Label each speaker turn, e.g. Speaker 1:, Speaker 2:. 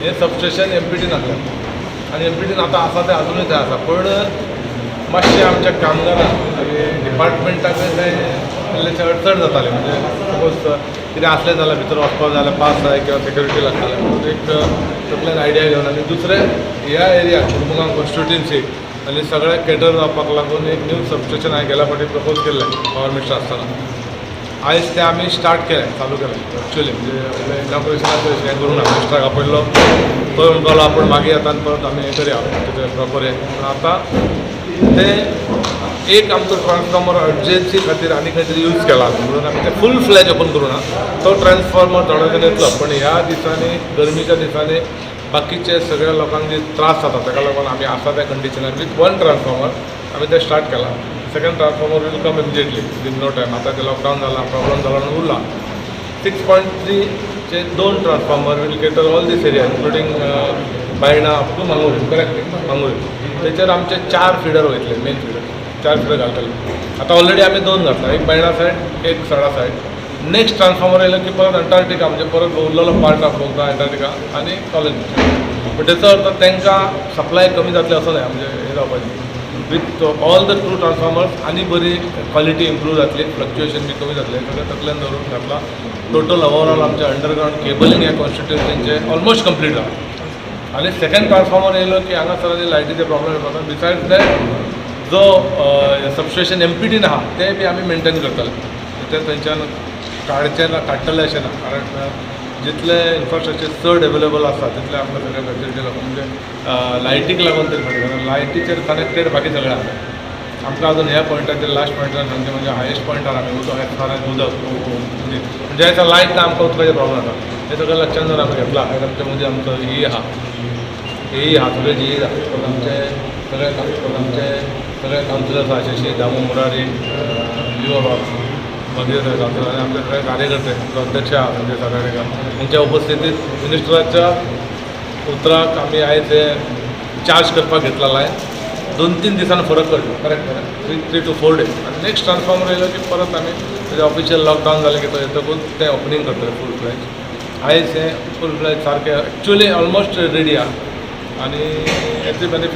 Speaker 1: हे सबस्टेशन एमपीटीन आसलें आनी एमपीटीन आतां आसा तें अजूनय थंय आसा, पण मातशें आमच्या कामगारांक डिपार्टमेंटाक इल्लेशें अडचण जाताले. म्हणजे सपोज कितें आसलें जाल्यार भितर वचपाक जाल्यार पास जाय किंवा सिक्युरिटी लागताले, म्हणून एक तकलेन आयडिया घेवन आनी दुसरें ह्या एरियाक मुरमुगांव कॉन्स्टिट्युएन्सीक आनी सगळ्याक कॅटर जावपाक लागून एक न्यू सबस्टेशन हांवें गेल्या फावटी प्रपोज केल्लें पावर मिनिस्टर आसतना. आयज तें आमी स्टार्ट केलें, चालू केलें एक्चुअली. म्हणजे इनॉग्रेशनाचो हें करूं ना, मिनिस्टराक आपयल्लो तो म्हणपालो आपूण मागीर येता आनी परत आमी हें करया तेजें प्रॉपर हें. पूण आतां तें एक आमचो ट्रान्सफॉर्मर अर्जन्सी खातीर आनी खंय तरी यूज केला, म्हणून आमी तें फूल फ्लॅज ओपन करूं ना. तो ट्रान्सफॉर्मर थोडो दिवन येतलो, पण ह्या दिसांनी गर्मीच्या दिसांनी बाकीचे सगळ्या लोकांक जे त्रास जाता ताका लागून आमी आसा त्या कंडिशनान विथ वन ट्रान्सफॉर्मर आमी तें स्टार्ट केलां. Second transformer will come immediately within no time. आतां ते लॉकडावन जाला, प्रॉब्लम जाला म्हणून उरला. 6.3 चे 2 transformer will cater all these area including Bayana up to Manguri, correct Manguri. तेचेर आमचे 4 फिडर वयतले, मेन फिडर 4 फिडर घालतले. आतां ऑलरेडी आमी 2 घातला, एक बायणा सायड एक सडा सायड. नेक्स्ट ट्रान्सफॉर्मर येयलो की परत अंटार्क्टिका, म्हणजे परत उरलेलो पार्ट ऑफ बोगदा अंटार्क्टिका आनी कॉलेज. पण तेचो अर्थ तांकां सप्लाय कमी जातले असो न्हय, म्हणजे हें जावपाचें. विथ ऑल द 2 ट्रान्सफॉर्मर्स आनी बरी क्वॉलिटी इम्प्रूव जातली, फ्लक्च्युएशन बी कमी जातलें, सगळें तकल्यान दवरून घातला. टोटल ओवरऑल आमच्या अंडरग्रावंड केबलिंग ह्या कॉन्स्टिट्युएन्सीचें ऑलमोस्ट कंप्लीट जाला. आनी सेकंड ट्रान्सफॉर्मर येयलो की हांगासर आनी लायटीचे प्रॉब्लेम येता. बिसायड्स दॅट जो सबस्टेशन एमपीटीन आहा तें बी आमी मेंटेन करतले. तें थंयच्यान काडटले अशें ना, कारण जितले इन्फ्रास्ट्रक्चर चड एवेलेबल आसा तितले आमकां सगळे फॅसिलिटी लागून, म्हणजे लायटीक लागून तरी खातीर, कारण लायटीचेर कनेक्टेड बाकी सगळें आसा. आमकां अजून ह्या पॉयंटाचेर लास्ट पॉयंटार सांगचे म्हणजे हायस्ट पॉयंटार आमी उदक उदक म्हणजे हें लायट ना आमकां उदकाचे प्रॉब्लम जाता. हें सगळें लक्षांत दवरून आमी घेतला. आमच्या मदीं आमचो ही आहा सगळे जी आमचे सगळे कावन्सिलर्स आहा, शशी दामू मुरारी, युवा मागीर आनी आमचे सगळे कार्यकर्ते, अध्यक्ष आहा म्हणजे सगळ्या तांच्या उपस्थितीत मिनिस्टराच्या उतराक आमी आयज चार्ज करपाक घेतलेला आहे. 2-3 दिसान फरक पडलो, करेक्ट 3 to 4 days. आनी नेक्स्ट ट्रान्सफॉर्मर येयलो की परत आमी तेजें ऑफिशियल लॉकडावन जालें की तो येतकूच तें ओपनिंग करतले फूल फ्लॅज. आयज हें फूल फ्लॅज सारकें एक्चुअली ऑलमोस्ट रेडी आहा आनी हेचे बेनिफीट